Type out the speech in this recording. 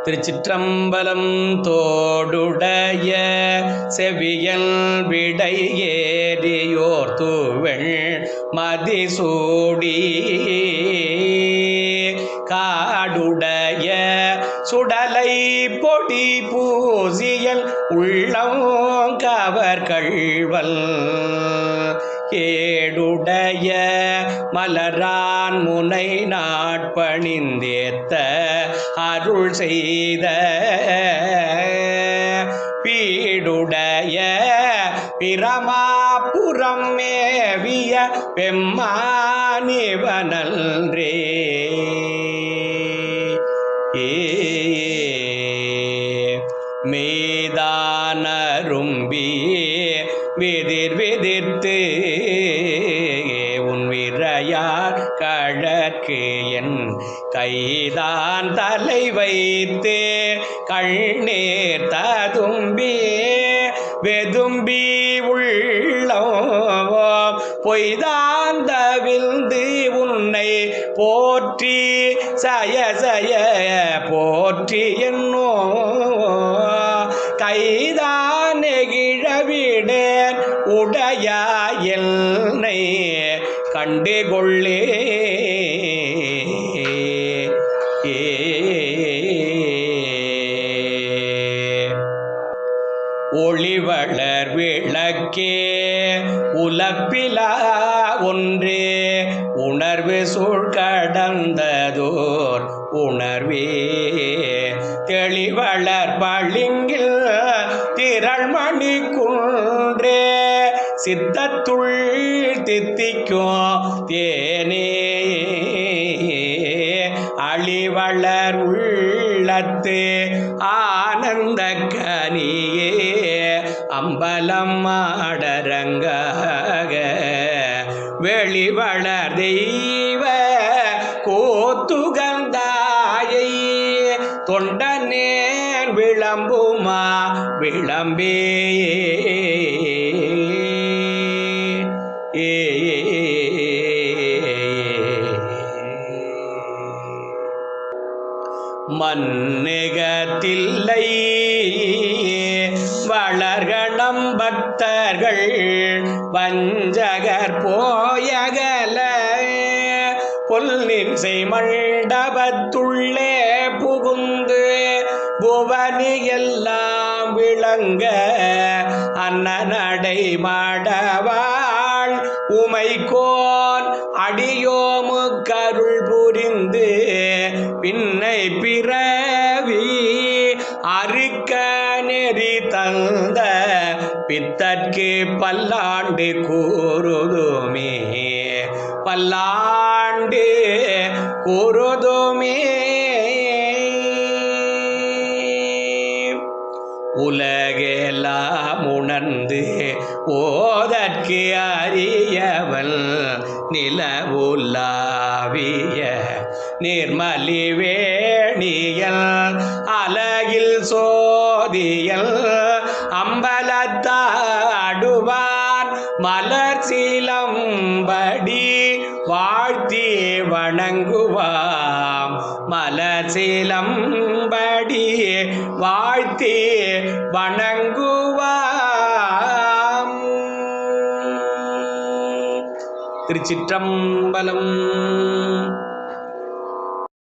திருச்சிற்றம்பலம். தோடுடைய செவியல் விடை ஏறியோர் தூவெள் மதிசூடி காடுடைய சுடலை பொடி பூசியல் உள்ளம் கவர் கள்வல் ஏடுடைய மலரான் முனை நாட்பணிந்தேத்த அருள் செய்த பீடுடைய பிரமாபுரம் மேவிய பெம்மானிவனன்றே மீதானரும்பி விதிர் விதிர்த்து உன் விரையார் கழற்கு என் கைதான் தலை வைத்து கண்ணீர் ததும்பி வெதும்பி உள்ளம் பொய்தான் தவிழ்ந்து உன்னை போற்றி சய சய போற்றி என்னோ கைதான் நெகிழவிடேன் உடைய என்னை கண்டுகொள்ளே ஒளிவளர் விளக்கே உலப்பிலா ஒன்றே உணர்வு சூழ்கடந்ததோர் உணர்வே தெளிவளர் பளிங்கில் திரள்மணி குன்றே சித்தத்துள் தித்திக்கும் தேனே அழிவளர் உள்ளத்து ஆனந்த கனியே அம்பலம் ஆடரங்காக வெளிவளர் தெய்வ கோத்துகந்தாயை தொண்டனேன் விளம்புமா விளம்பே மன்னிகத்தில்லை வளர்கணம் பக்தர்கள் வஞ்சகர் போயகல பொல்லின்சை மண்டபத்துள்ளே புகுந்து புவனி எல்லாம் விளங்க அன்னநடை மாடவாள் உமைக்கோன் அடியோமு கருள் புரிந்து பின்னை பிறவி அறுக்க நெறி தந்த பித்தற்கு பல்லாண்டு கூறுதுமே பல்லாண்டு கூறுதுமே உலகெல்லாம் உணர்ந்து ஓதற்கு அறியவள் நிலவுலாவிய நிர்மலி வேணியல் அலகில் சோதியல் அம்பலத்தாடுவான் மலர் சீலம்படி வாழ்த்தி வணங்குவாம் மலர் சீலம்படி வாழ்த்தி வணங்குவாம். திருச்சிற்றம்பலம்.